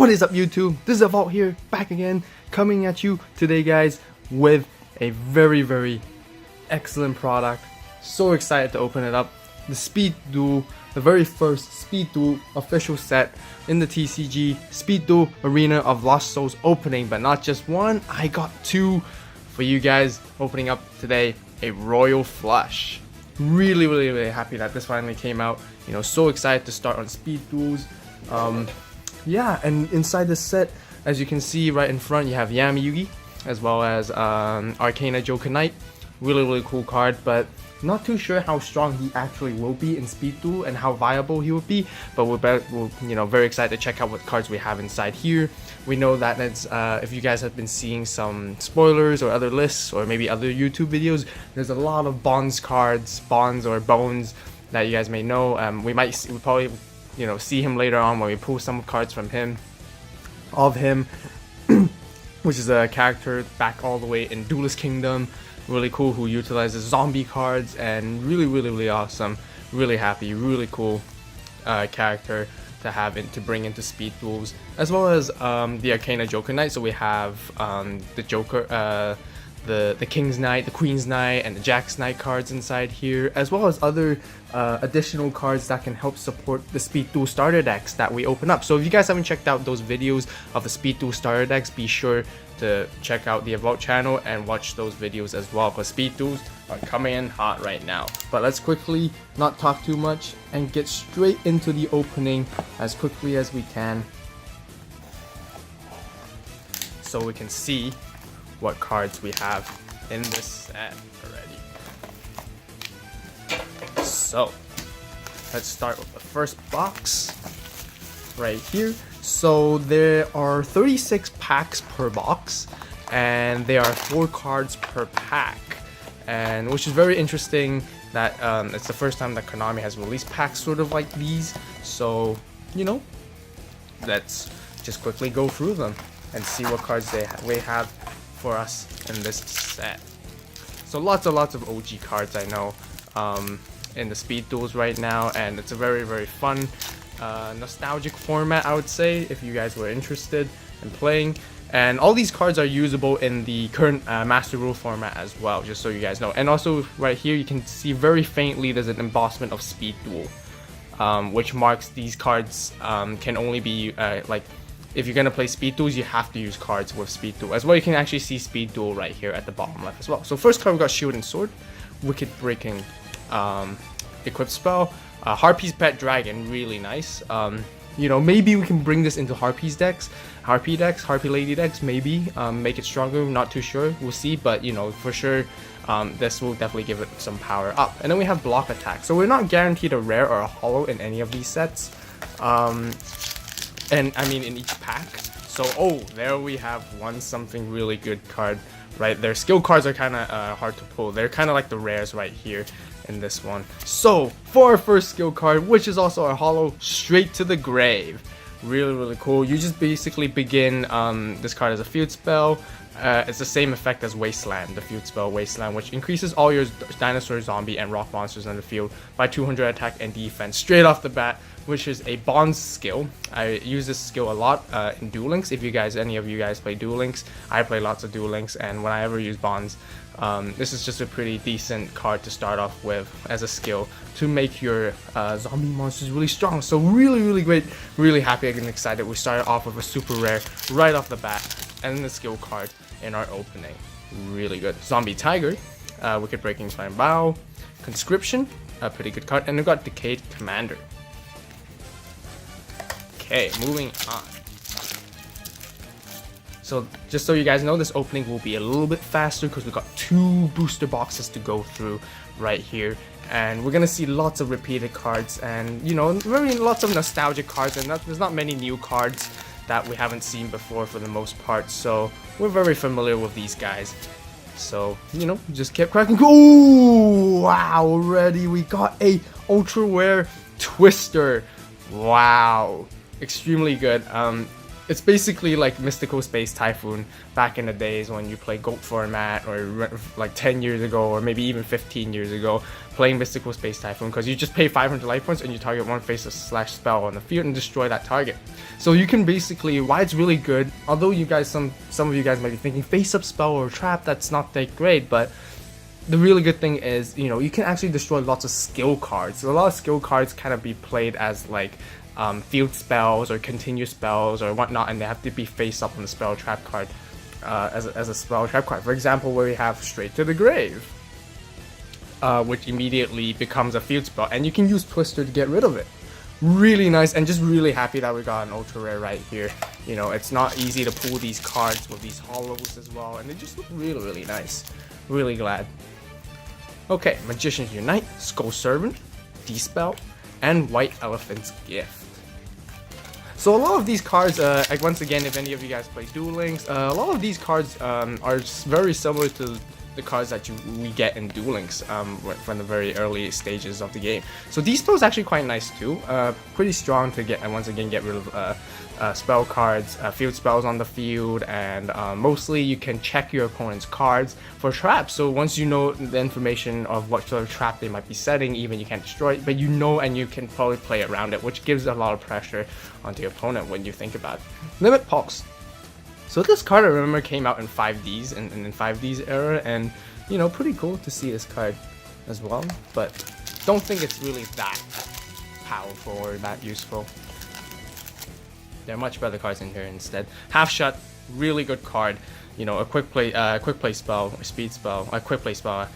What is up, YouTube? This is AVAULT here, back again, coming at you today, guys, with a very excellent product. So excited to open it up. The Speed Duel, the very first Speed Duel official set in the TCG Speed Duel Arena of Lost Souls opening, but not just one, I got two for you guys opening up today, a Royal Flush. Really happy that this finally came out. You know, so excited to start on Speed Duels. Yeah, and inside this set, as you can see right in front, you have Yami Yugi, as well as Arcana Joker Knight. Really cool card, but not too sure how strong he actually will be in Speed Duel and how viable he will be. But we're you know, very excited to check out what cards we have inside here. We know that it's, if you guys have been seeing some spoilers or other lists or maybe other YouTube videos, there's a lot of Bonds cards, Bonds or Bones that you guys may know. We probably, you know, see him later on when we pull some cards from him, which is a character back all the way in Duelist Kingdom. Really cool, who utilizes zombie cards, and really awesome. Really happy, really cool character to have to bring into Speed Duels, as well as the Arcana Joker Knight. So we have the Joker, the King's Knight, the Queen's Knight, and the Jack's Knight cards inside here, as well as other additional cards that can help support the Speed Duel starter decks that we open up. So if you guys haven't checked out those videos of the Speed Duel starter decks, be sure to check out the AVAULT channel and watch those videos as well, because Speed Duels are coming in hot right now. But let's quickly not talk too much and get straight into the opening as quickly as we can, so we can see what cards we have in this set already. So let's start with the first box right here. So there are 36 packs per box, and there are 4 cards per pack, and which is very interesting that it's the first time that Konami has released packs sort of like these. So, you know, let's just quickly go through them and see what cards they have for us in this set. So lots of OG cards, I know, in the Speed Duels right now, and it's a very fun nostalgic format, I would say, if you guys were interested in playing. And all these cards are usable in the current Master Rule format as well, just so you guys know. And also right here you can see very faintly there's an embossment of Speed Duel, which marks these cards can only be like, if you're gonna play Speed Duels, you have to use cards with Speed Duel as well. You can actually see Speed Duel right here at the bottom left as well. So first card, we got Shield and Sword, Wicked Breaking Equip Spell, Harpy's Pet Dragon, really nice. You know, maybe we can bring this into Harpy Lady decks, maybe make it stronger. Not too sure, we'll see. But you know, for sure, this will definitely give it some power up. And then we have Block Attack. So we're not guaranteed a rare or a holo in any of these sets. And I mean in each pack. So there we have one something really good card right there. Skill cards are kind of hard to pull. They're kind of like the rares right here in this one. So for our first skill card, which is also our holo, Straight to the Grave. Really cool. You just basically begin this card as a field spell. It's the same effect as Wasteland, the field spell Wasteland, which increases all your dinosaur, zombie, and rock monsters on the field by 200 attack and defense straight off the bat, which is a Bonds skill. I use this skill a lot in Duel Links. If any of you guys play Duel Links, I play lots of Duel Links, and when I ever use Bonds, this is just a pretty decent card to start off with as a skill to make your zombie monsters really strong. So really great, really happy and excited. We started off with a super rare right off the bat, and the skill card in our opening. Really good. Zombie Tiger, Wicked Breaking Spine Bow, Conscription, a pretty good card, and we got Decayed Commander. Okay, moving on. So just so you guys know, this opening will be a little bit faster because we've got 2 booster boxes to go through right here, and we're gonna see lots of repeated cards, and you know, lots of nostalgic cards, and there's not many new cards that we haven't seen before for the most part. So we're very familiar with these guys. So, you know, just kept cracking. Ooh, wow, already we got a ultra rare Twister. Wow, extremely good. it's basically like Mystical Space Typhoon back in the days when you play Gold format, or like 10 years ago, or maybe even 15 years ago, playing Mystical Space Typhoon, because you just pay 500 life points and you target one face of slash spell on the field and destroy that target. So you can basically, why it's really good, although you guys, some of you guys might be thinking face up spell or trap, that's not that great, but the really good thing is, you know, you can actually destroy lots of skill cards. So a lot of skill cards kind of be played as like field spells or continuous spells or whatnot, and they have to be face up on the spell trap card as a spell trap card. For example, where we have Straight to the Grave, which immediately becomes a field spell, and you can use Twister to get rid of it. Really nice, and just really happy that we got an ultra rare right here. You know, it's not easy to pull these cards with these holos as well, and they just look really nice. Really glad. Okay, Magician's Unite, Skull Servant, Dispel, and White Elephant's Gift. So a lot of these cards, once again, if any of you guys play Duel Links, a lot of these cards are very similar to the cards that we get in Duel Links from the very early stages of the game. So Dispel is actually quite nice too. Pretty strong to get, and once again, get rid of spell cards, field spells on the field, and mostly you can check your opponent's cards for traps. So once you know the information of what sort of trap they might be setting, even you can't destroy it, but you know, and you can probably play around it, which gives a lot of pressure onto your opponent when you think about it. Limit Pulse. So this card, I remember, came out in 5Ds and in 5Ds era, and you know, pretty cool to see this card as well, but don't think it's really that powerful or that useful. There are much better cards in here instead. Half Shot, really good card. You know, a quick play spell, a speed spell, a quick play spell.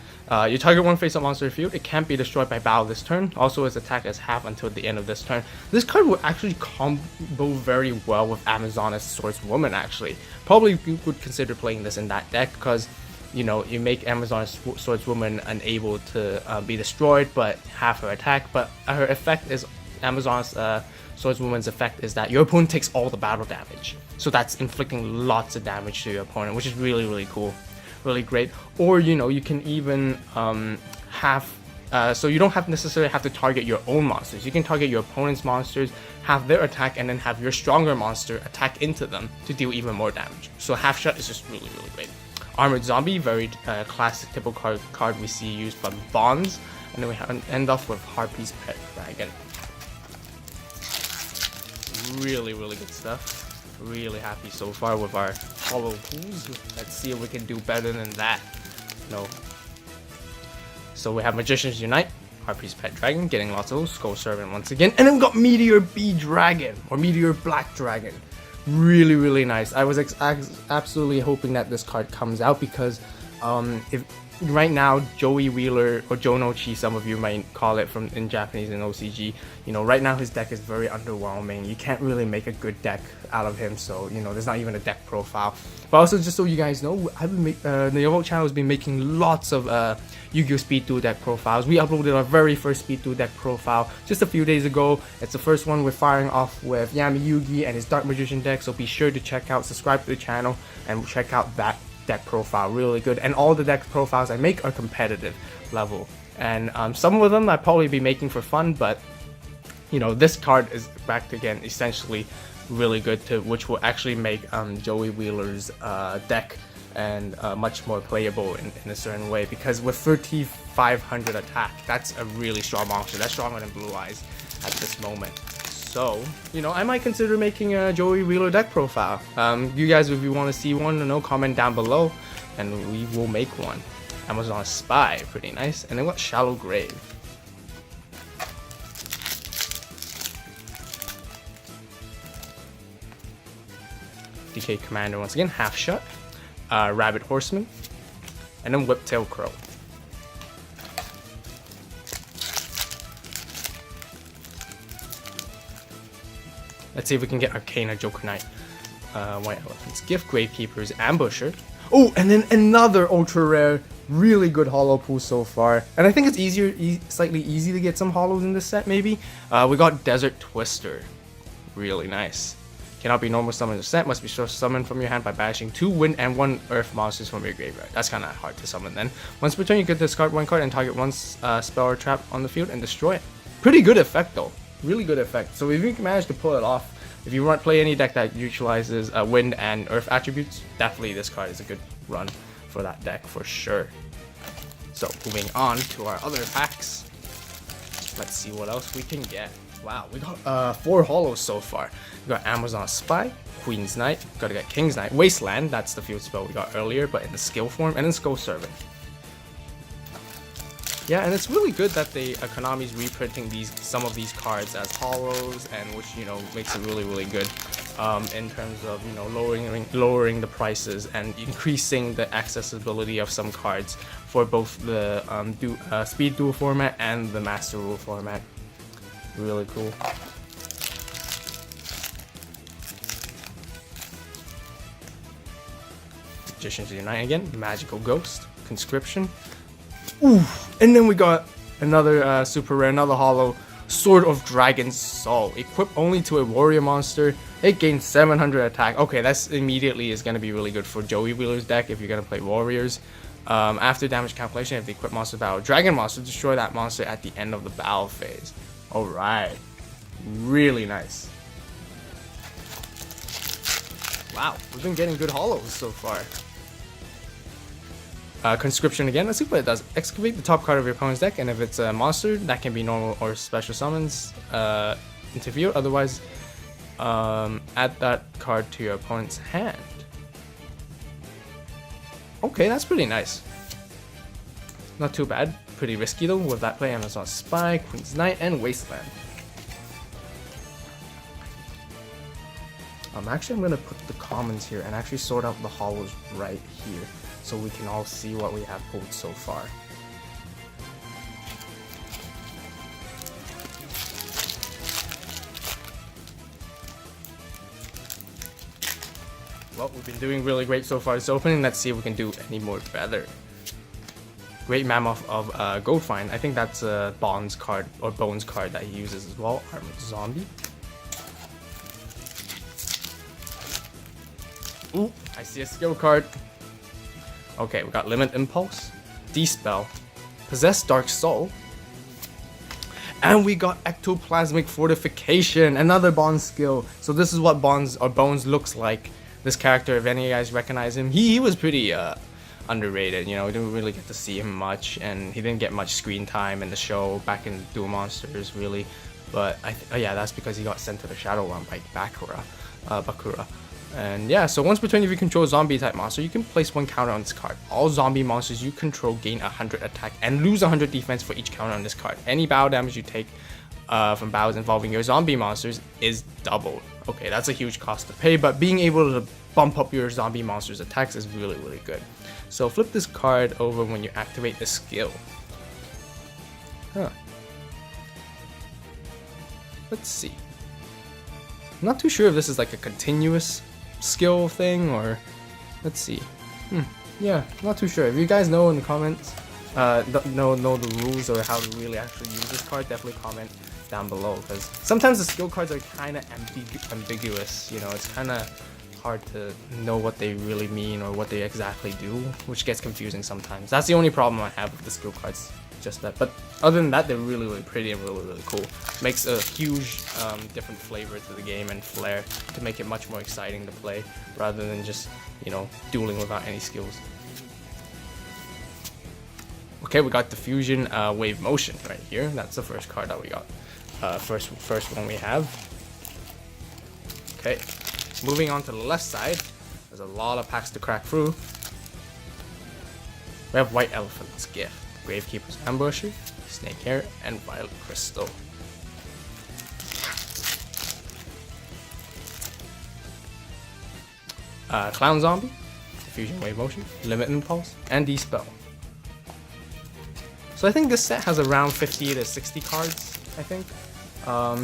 You target one face-up monster field. It can't be destroyed by battle this turn. Also, its attack is half until the end of this turn. This card would actually combo very well with Amazoness Swordswoman. Actually, probably you would consider playing this in that deck because, you know, you make Amazoness Swordswoman unable to be destroyed, but half her attack. But her effect is Amazoness Swordswoman's effect is that your opponent takes all the battle damage. So that's inflicting lots of damage to your opponent, which is really cool, really great. Or, you know, you can even so you don't necessarily have to target your own monsters. You can target your opponent's monsters, have their attack, and then have your stronger monster attack into them to deal even more damage. So Half Shot is just really great. Armored Zombie, very classic typical card we see used by Bonds. And then we end off with Harpy's Pet Dragon. Really good stuff. Really happy so far with our holo pools. Let's see if we can do better than that. No. So we have Magician's Unite, Harpy's Pet Dragon, getting lots of those, Skull Servant once again, and then we got Meteor B Dragon, or Meteor Black Dragon. Really nice. I was absolutely hoping that this card comes out because if right now Joey Wheeler, or Jonochi, some of you might call it from in Japanese and OCG, you know, right now his deck is very underwhelming. You can't really make a good deck out of him, so you know, there's not even a deck profile. But also, just so you guys know, I've been the AVAULT channel has been making lots of Yu-Gi-Oh! Speed Duel deck profiles. We uploaded our very first Speed Duel deck profile just a few days ago. It's the first one we're firing off with Yami Yugi and his Dark Magician deck, so be sure to check out, subscribe to the channel, and check out that deck profile. Really good. And all the deck profiles I make are competitive level, and some of them I'll probably be making for fun, but you know, this card is back again essentially really good, to which will actually make Joey Wheeler's deck and much more playable in a certain way, because with 3500 attack, that's a really strong monster. That's stronger than Blue Eyes at this moment. So, you know, I might consider making a Joey Wheeler deck profile. You guys, if you want to see one, you know, comment down below, and we will make one. Amazon Spy, pretty nice. And then what? Shallow Grave. DK Commander once again, Half Shot, Rabbit Horseman, and then Whiptail Crow. Let's see if we can get Arcana Joker Knight, White Elephant's Gift, Gravekeeper's Ambusher. Oh, and then another ultra rare, really good holo pool so far. And I think it's slightly easy to get some holos in this set, maybe. We got Desert Twister, really nice. Cannot be normal summoned in the set, must be summoned from your hand by banishing 2 wind and 1 earth monsters from your graveyard. That's kind of hard to summon then. Once per turn, you can discard 1 card and target 1 spell or trap on the field and destroy it. Pretty good effect though. Really good effect. So if you can manage to pull it off, if you want play any deck that utilizes wind and earth attributes, definitely this card is a good run for that deck for sure. So moving on to our other packs, let's see what else we can get. Wow, we got 4 holos so far. We got Amazon Spy, Queen's Knight, gotta get King's Knight, Wasteland, that's the field spell we got earlier, but in the skill form, and then Skull Servant. Yeah, and it's really good that Konami's reprinting some of these cards as holos, and which, you know, makes it really good in terms of, you know, lowering the prices and increasing the accessibility of some cards for both the Speed Duel format and the Master Rule format. Really cool. Magicians Unite again, Magical Ghost, Conscription. Ooh, and then we got another super rare, another holo, Sword of Dragon Soul. Equipped only to a warrior monster, it gains 700 attack. Okay, that's immediately is going to be really good for Joey Wheeler's deck if you're going to play warriors. After damage calculation, if the equipped monster battle dragon monster, destroy that monster at the end of the battle phase. Alright, really nice. Wow, we've been getting good holos so far. Conscription again, let's see what it does. Excavate the top card of your opponent's deck, and if it's a monster, that can be normal or special summons into field. Otherwise, add that card to your opponent's hand. Okay, that's pretty nice. Not too bad. Pretty risky though. With that play, Amazon Spy, Queen's Knight, and Wasteland. Actually, I'm gonna put the commons here and actually sort out the holos right here, so we can all see what we have pulled so far. Well, we've been doing really great so far this opening. Let's see if we can do any more better. Great Mammoth of Goldfind. I think that's a Bonds card or Bones card that he uses as well. Armored Zombie. Ooh, I see a skill card. Okay, we got Limit Impulse, Dispel, Possess Dark Soul, and we got Ectoplasmic Fortification, another Bond skill. So this is what Bonds or Bones looks like. This character, if any of you guys recognize him, he was pretty underrated. You know, we didn't really get to see him much, and he didn't get much screen time in the show back in Duel Monsters, really. But yeah, that's because he got sent to the Shadow Realm by Bakura. And yeah, so once per turn, if you control a zombie type monster, you can place 1 counter on this card. All zombie monsters you control gain 100 attack and lose 100 defense for each counter on this card. Any battle damage you take from battles involving your zombie monsters is doubled. Okay, that's a huge cost to pay, but being able to bump up your zombie monsters' attacks is really good. So flip this card over when you activate the skill. Huh. Let's see. I'm not too sure if this is like a continuous skill thing or let's see. Yeah, not too sure. If you guys know in the comments know the rules or how to really actually use this card, definitely comment down below, because sometimes the skill cards are kind of ambiguous. You know, it's kind of hard to know what they really mean or what they exactly do, which gets confusing sometimes. That's the only problem I have with the skill cards, just that. But other than that, they're really pretty and really cool. Makes a huge different flavor to the game and flair to make it much more exciting to play rather than just, you know, dueling without any skills. Okay, we got Diffusion Wave Motion right here. That's the first card that we got. First one we have. Okay, moving on to the left side. There's a lot of packs to crack through. We have White Elephant's Gift, Gravekeeper's Ambusher, Snake Hair, and Violet Crystal. Clown Zombie, Diffusion Wave Motion, Limit Impulse, and Dispel. So I think this set has around 50 to 60 cards, I think.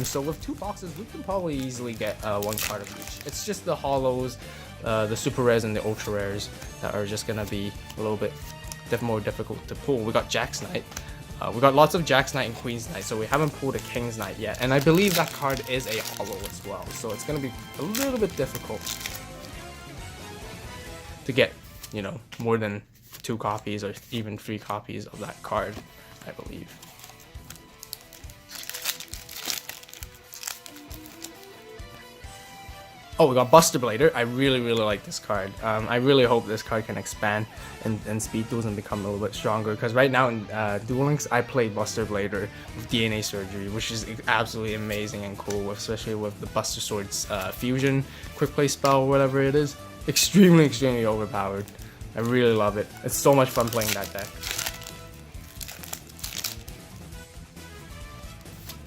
So with 2 boxes, we can probably easily get 1 card of each. It's just the holos, the super rares, and the ultra rares that are just gonna be a little bit more difficult to pull. We got Jack's Knight. We got lots of Jack's Knight and Queen's Knight, so we haven't pulled a King's Knight yet. And I believe that card is a holo as well, so it's gonna be a little bit difficult to get, you know, more than 2 copies or even 3 copies of that card, I believe. Oh, we got Buster Blader. I really like this card. I really hope this card can expand and speed duels and become a little bit stronger. Because right now in Duel Links, I played Buster Blader with DNA Surgery, which is absolutely amazing and cool, especially with the Buster Sword's fusion, quick play spell, whatever it is. Extremely overpowered. I really love it. It's so much fun playing that deck.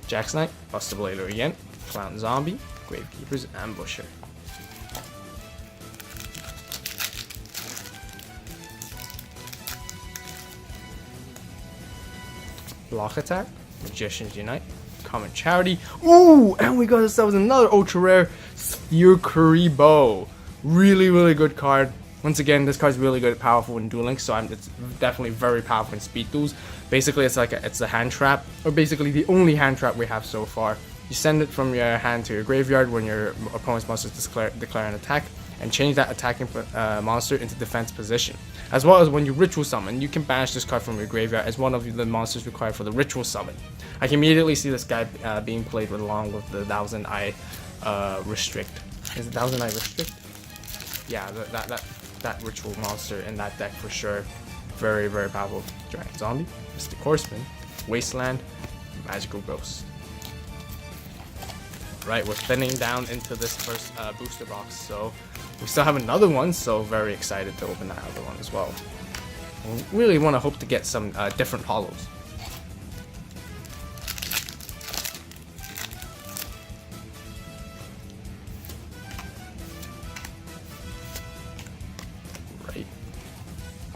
Jax Knight, Buster Blader again, Clown Zombie, Gravekeeper's Ambusher. Block Attack, Magician's Unite, Common Charity. Ooh, and we got ourselves another ultra rare Sphere Bow. Really good card. Once again, this card's really good, powerful in Duel Links, so it's definitely very powerful in speed duels. Basically, it's a hand trap, or basically the only hand trap we have so far. You send it from your hand to your graveyard when your opponent's monsters declare an attack, and change that attacking monster into defense position. As well as when you ritual summon, you can banish this card from your graveyard as one of the monsters required for the ritual summon. I can immediately see this guy being played along with the Thousand Eye Restrict. Is it Thousand Eye Restrict? Yeah, that ritual monster in that deck for sure. Very powerful. Giant Zombie, Mystic Horseman, Wasteland, Magical Ghost. Right, we're thinning down into this first booster box, so we still have another one, so very excited to open that other one as well. We really want to hope to get some different holos. Right.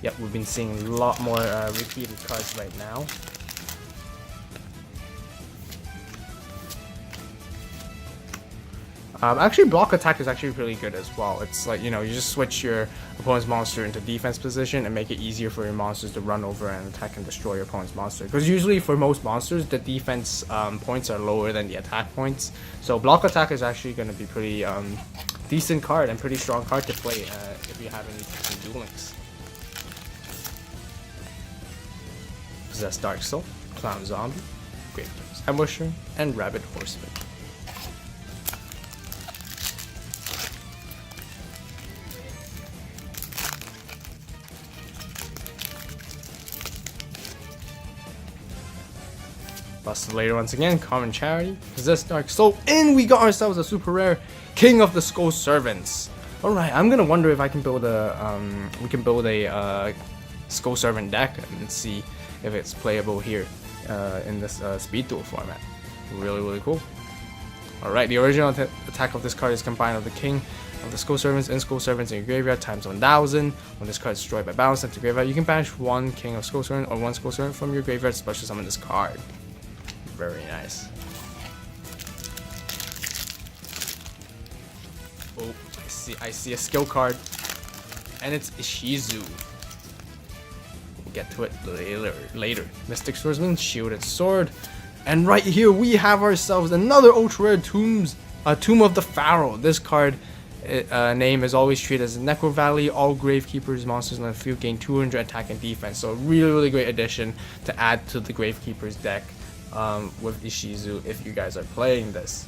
Yep, we've been seeing a lot more repeated cards right now. Actually, block attack is actually really good as well. It's like, you know, you just switch your opponent's monster into defense position and make it easier for your monsters to run over and attack and destroy your opponent's monster. Because usually for most monsters, the defense points are lower than the attack points. So block attack is actually going to be pretty decent card and pretty strong card to play if you have any Duel Links. Possess Dark Soul, Clown Zombie, Gravekeeper's Ambusher, and Rabbit Horseman. Buster Blader once again, Common Charity, Possess Dark Soul, and we got ourselves a super rare King of the Skull Servants. All right, I'm gonna wonder if I can build a Skull Servant deck and see if it's playable here in this speed duel format. Really cool. All right, the original attack of this card is combined of the King of the Skull Servants and Skull Servants in your graveyard times 1000. When this card is destroyed by balance sent to graveyard, you can banish one King of Skull Servant or one Skull Servant from your graveyard to special summon this card. Very nice. Oh, I see a skill card, and it's Ishizu. We'll get to it later. Mystic Swordsman, Shielded Sword, and right here we have ourselves another ultra rare Tomb of the Pharaoh. This card name is always treated as Necro Valley. All Gravekeepers monsters on the field gain 200 attack and defense. So really great addition to add to the Gravekeepers deck. With Ishizu if you guys are playing this.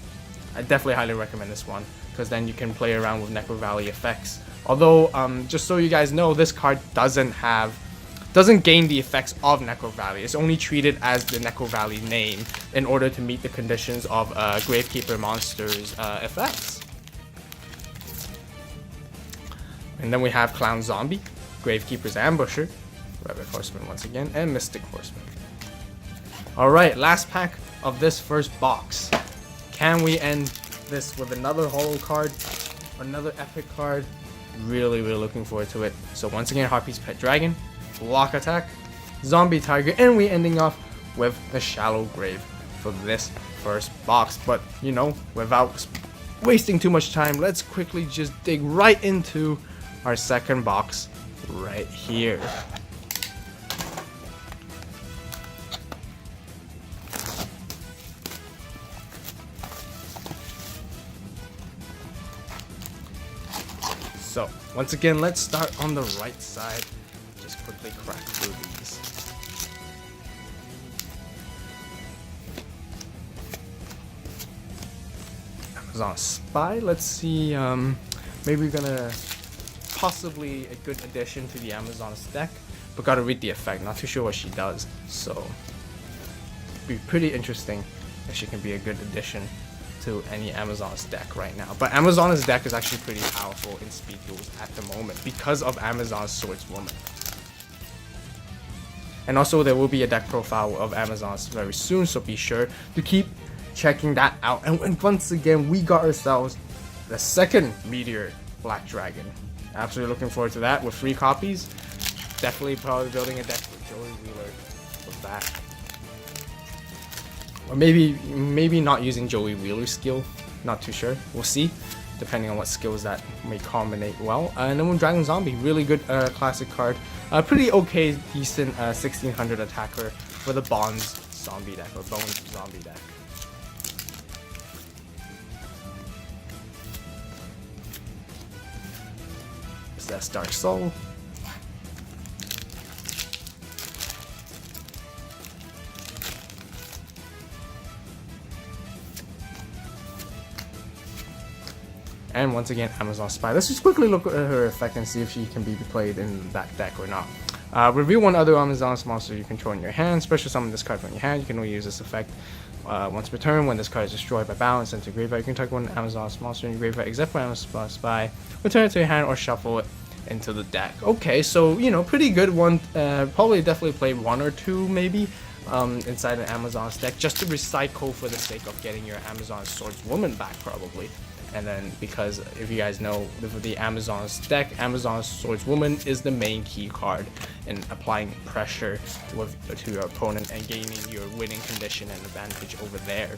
I definitely highly recommend this one because then you can play around with Necro Valley effects. Although, just so you guys know, this card doesn't gain the effects of Necro Valley. It's only treated as the Necro Valley name in order to meet the conditions of Gravekeeper monsters' effects. And then we have Clown Zombie, Gravekeeper's Ambusher, Rabbit Horseman once again, and Mystic Horseman. Alright, last pack of this first box. Can we end this with another holo card? Another epic card? Really looking forward to it. So once again, Harpy's Pet Dragon, Block Attack, Zombie Tiger, and we ending off with the Shallow Grave for this first box. But, you know, without wasting too much time, let's quickly just dig right into our second box right here. So, once again, let's start on the right side. Just quickly crack through these. Amazon Spy. Let's see, maybe we're gonna possibly a good addition to the Amazon's deck, but gotta read the effect. Not too sure what she does, so be pretty interesting if she can be a good addition to any Amazon's deck right now. But Amazon's deck is actually pretty powerful in speed duels at the moment because of Amazon's Swordswoman. And also there will be a deck profile of Amazon's very soon, so be sure to keep checking that out. And once again, we got ourselves the second Meteor Black Dragon. Absolutely looking forward to that with 3 copies. Definitely probably building a deck with Joey Wheeler with that. Or maybe not using Joey Wheeler's skill. Not too sure. We'll see, depending on what skills that may combinate well. And then with Dragon Zombie, really good classic card. Pretty okay, decent 1600 attacker for the Bonds zombie deck, or Bones zombie deck. That's Dark Soul. And once again, Amazon Spy. Let's just quickly look at her effect and see if she can be played in that deck or not. Reveal one other Amazon's monster you control in your hand. Special summon this card from your hand. You can only use this effect once per turn. When this card is destroyed by battle and sent to graveyard, you can target one Amazon's monster in your graveyard except for Amazon Spy. Return it to your hand or shuffle it into the deck. Okay, so you know, pretty good one. Probably definitely play 1 or 2 maybe inside an Amazon's deck just to recycle for the sake of getting your Amazon Swordswoman back probably. And then because if you guys know, the Amazon's deck, Amazon's Swordswoman is the main key card in applying pressure to your opponent and gaining your winning condition and advantage over there.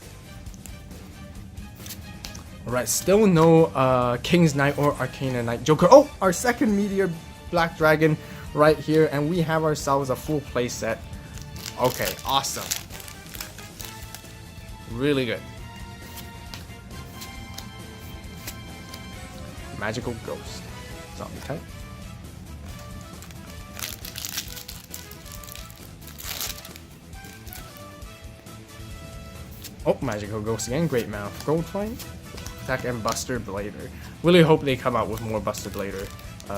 Alright, still no King's Knight or Arcana Knight Joker. Oh, our second Meteor Black Dragon right here, and we have ourselves a full play set. Okay, awesome. Really good. Magical Ghost. Zombie type. Oh, Magical Ghost again. Great Mouth. Gold Flame. Attack and Buster Blader. Really hope they come out with more Buster Blader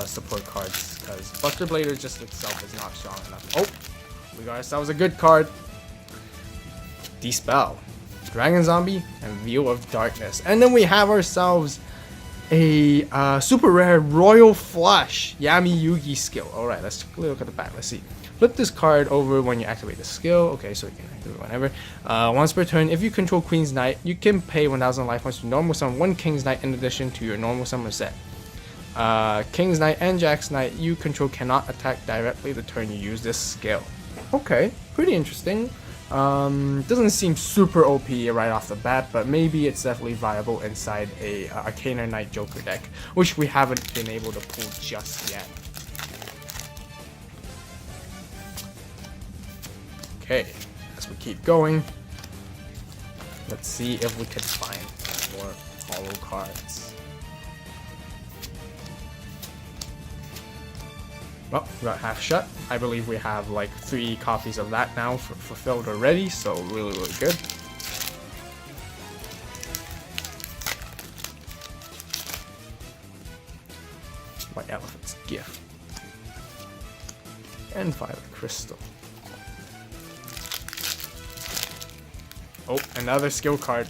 support cards, because Buster Blader just itself is not strong enough. Oh, we got ourselves a good card. Dispel. Dragon Zombie and Veil of Darkness. And then we have ourselves a super rare Royal Flush Yami Yugi skill. Alright, let's look at the back. Let's see. Flip this card over when you activate the skill. Okay, so you can activate it whenever. Once per turn, if you control Queen's Knight, you can pay 1000 life points to normal summon 1 King's Knight in addition to your normal summon set. King's Knight and Jack's Knight you control cannot attack directly the turn you use this skill. Okay, pretty interesting. Doesn't seem super OP right off the bat, but maybe it's definitely viable inside a Arcana Knight Joker deck, which we haven't been able to pull just yet. Okay, as we keep going, let's see if we can find more HOLO cards. Well, we got Half Shut. I believe we have like 3 copies of that now fulfilled already, so really, really good. White Elephant's Gift. And Violet Crystal. Oh, another skill card.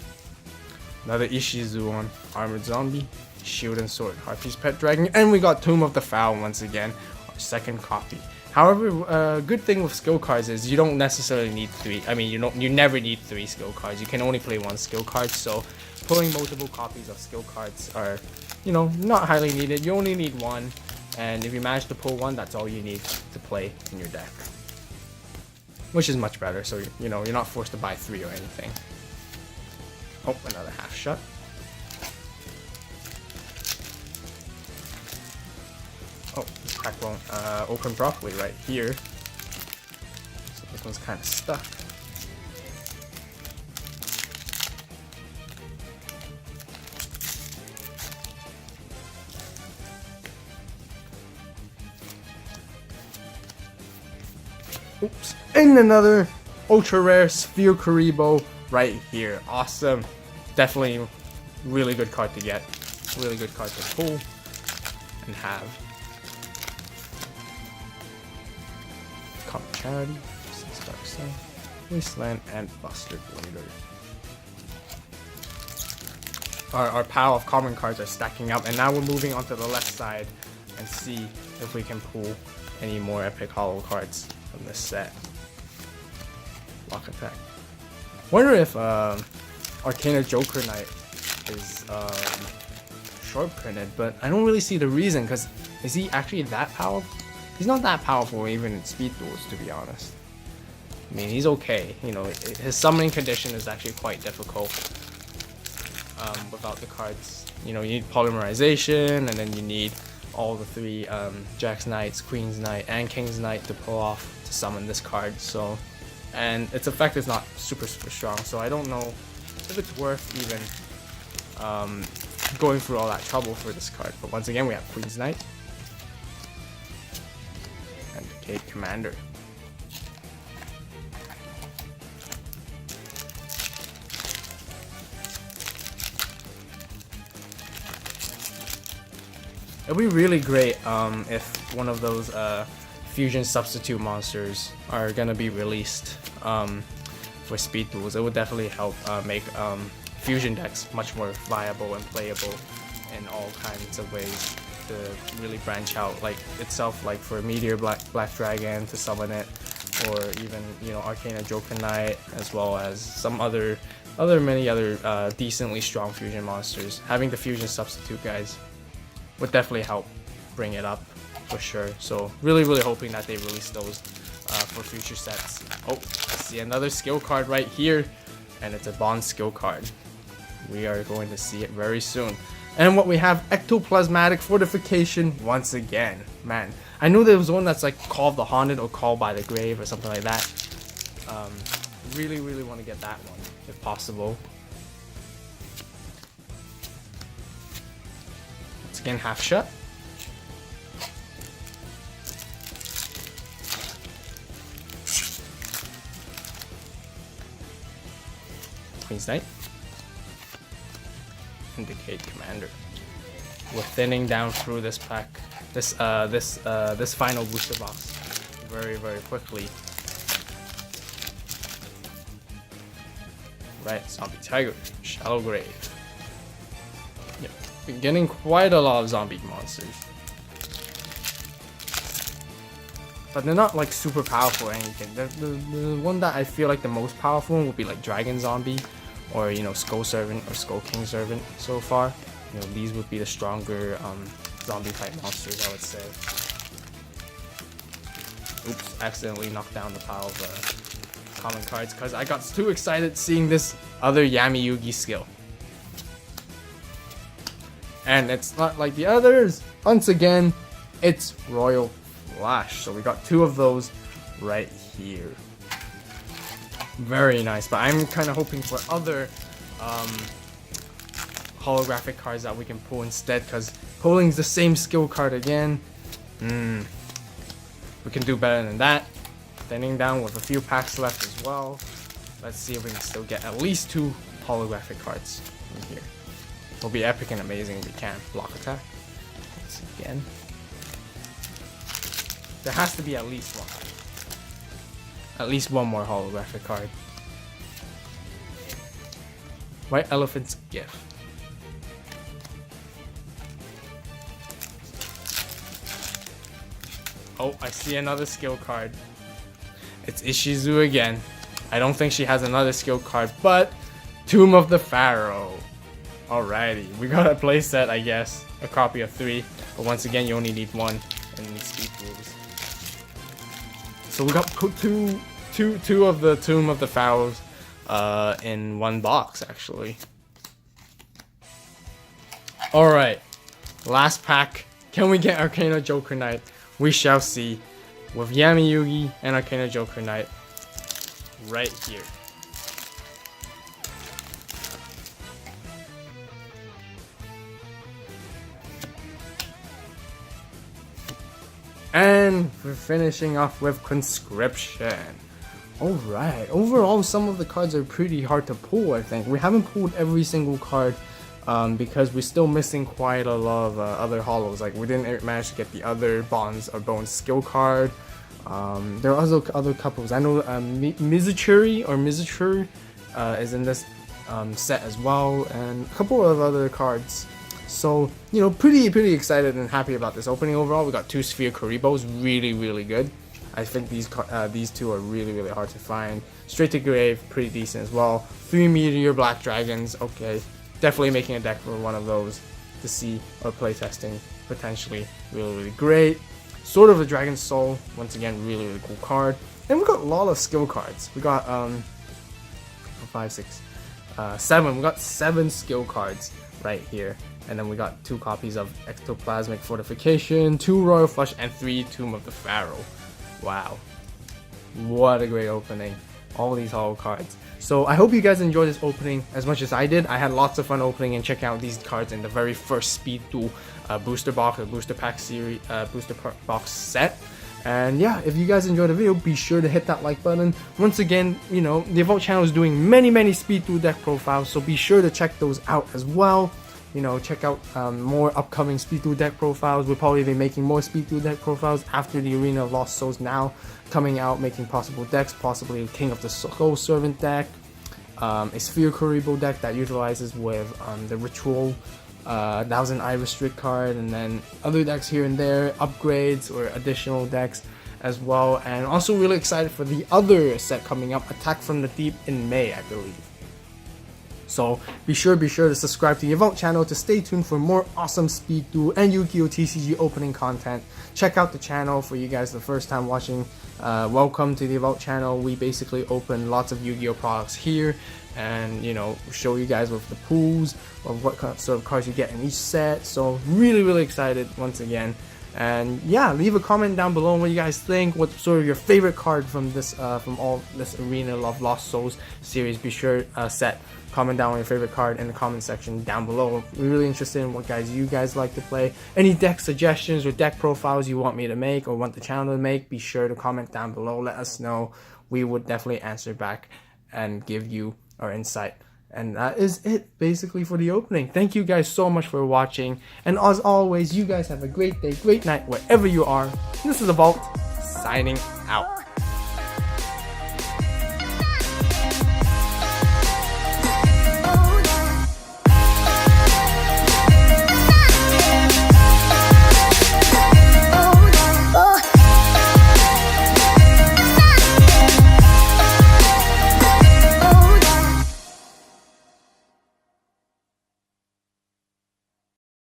Another Ishizu one. Armored Zombie, Shield and Sword, Harpy's Pet Dragon, and we got Tomb of the Fowl once again. Second copy. However, good thing with skill cards is you don't necessarily need 3. I mean, you never need 3 skill cards. You can only play 1 skill card, so pulling multiple copies of skill cards are, you know, not highly needed. You only need 1, and if you manage to pull 1, that's all you need to play in your deck, which is much better. So you know, you're not forced to buy 3 or anything. Oh, another Half Shut. Oh, this pack won't open properly right here. So this one's kind of stuck. Oops. And another ultra rare Sphere Karibo right here. Awesome. Definitely really good card to get, really good card to pull and have. Common Charity, Dark Sun, Wasteland, and Buster Blader. Our pile of common cards are stacking up, and now we're moving on to the left side and see if we can pull any more epic holo cards from this set. Lock Attack. Wonder if Arcana Joker Knight is short printed, but I don't really see the reason, because is he actually that powerful? He's not that powerful even in speed duels, to be honest. I mean, he's okay. You know, his summoning condition is actually quite difficult without the cards. You know, you need polymerization, and then you need all the three Jack's Knights, Queen's Knight, and King's Knight to pull off to summon this card. So, and its effect is not super strong, so I don't know if it's worth even going through all that trouble for this card. But once again, we have Queen's Knight and Decade Commander. It'd be really great if one of those fusion substitute monsters are gonna be released for speed duels. It would definitely help make fusion decks much more viable and playable in all kinds of ways to really branch out, like itself, like for Meteor Black Dragon to summon it, or even, you know, Arcana Joker Knight, as well as some many other decently strong fusion monsters. Having the fusion substitute guys would definitely help bring it up for sure. So really hoping that they release those for future sets. Oh, I see another skill card right here, and it's a Bond skill card. We are going to see it very soon. And what we have, Ectoplasmatic Fortification once again. Man, I knew there was one that's like Call of the Haunted or Call by the Grave or something like that. Really want to get that one if possible. Once again, half shut. Queen's Knight and Decade Commander. We're thinning down through this pack, this final booster box very quickly. Right, Zombie Tiger, Shallow Grave. Yep, been getting quite a lot of zombie monsters, but they're not like super powerful or anything. The one that I feel like the most powerful one would be like Dragon Zombie, or, you know, Skull Servant or Skull King Servant so far. You know, these would be the stronger zombie type monsters, I would say. Oops, accidentally knocked down the pile of common cards because I got too excited seeing this other Yami Yugi skill. And it's not like the others. Once again, it's Royal Flash. So we got two of those right here. Very nice, but I'm kind of hoping for other holographic cards that we can pull instead, because pulling's the same skill card again. We can do better than that. Thinning down with a few packs left as well. Let's see if we can still get at least two holographic cards in here. It'll be epic and amazing if we can. Block attack. Once again. There has to be at least one. At least one more holographic card. White Elephant's Gift. Oh, I see another skill card. It's Ishizu again. I don't think she has another skill card, but Tomb of the Pharaoh. Alrighty, we got a playset, I guess. A copy of 3, but once again, you only need 1 in speed rules. So we got two of the Tomb of the Pharaohs in one box, actually. Alright, last pack. Can we get Arcana Joker Knight? We shall see. With Yami Yugi and Arcana Joker Knight right here. And we're finishing off with Conscription. Alright, overall some of the cards are pretty hard to pull, I think. We haven't pulled every single card because we're still missing quite a lot of other holos. Like, we didn't manage to get the other Bonds or Bones skill card. There are also other couples. I know Mizuchuri is in this set as well, and a couple of other cards. So, you know, pretty excited and happy about this opening overall. We got 2 Sphere Karibos, really good. I think these two are really hard to find. Straight to Grave, pretty decent as well. 3 Meteor Black Dragons, okay. Definitely making a deck for one of those to see or playtesting, potentially really great. Sword of the Dragon Soul, once again, really cool card. And we got a lot of skill cards. We got 7. We got 7 skill cards right here. And then we got 2 copies of Ectoplasmic Fortification, 2 Royal Flush, and 3 Tomb of the Pharaoh. Wow. What a great opening. All these holo cards. So I hope you guys enjoyed this opening as much as I did. I had lots of fun opening and checking out these cards in the very first Speed Duel booster box or booster pack series, box set. And yeah, if you guys enjoyed the video, be sure to hit that like button. Once again, you know, the AVAULT channel is doing many Speed Duel deck profiles, so be sure to check those out as well. You know, check out more upcoming Speed Duel deck profiles. We'll probably be making more Speed Duel deck profiles after the Arena of Lost Souls now coming out, making possible decks, possibly a King of the Soul Servant deck, a Sphere Kuribo deck that utilizes with the Ritual, Thousand Eye Restrict card, and then other decks here and there, upgrades or additional decks as well. And also really excited for the other set coming up, Attack from the Deep, in May, I believe. So be sure to subscribe to the AVAULT channel to stay tuned for more awesome Speed Duel and Yu-Gi-Oh! TCG opening content. Check out the channel for you guys the first time watching. Welcome to the AVAULT channel. We basically open lots of Yu-Gi-Oh! Products here, and you know, show you guys with the pools of what sort of cards you get in each set. So really excited once again. And yeah, leave a comment down below on what you guys think. What sort of your favorite card from this from all this Arena of Lost Souls series? Be sure comment down on your favorite card in the comment section down below. We're really interested in what you guys like to play. Any deck suggestions or deck profiles you want me to make or want the channel to make, be sure to comment down below. Let us know. We would definitely answer back and give you our insight. And that is it basically for the opening. Thank you guys so much for watching, and as always, you guys have a great day, great night wherever you are. This is AVAULT signing out.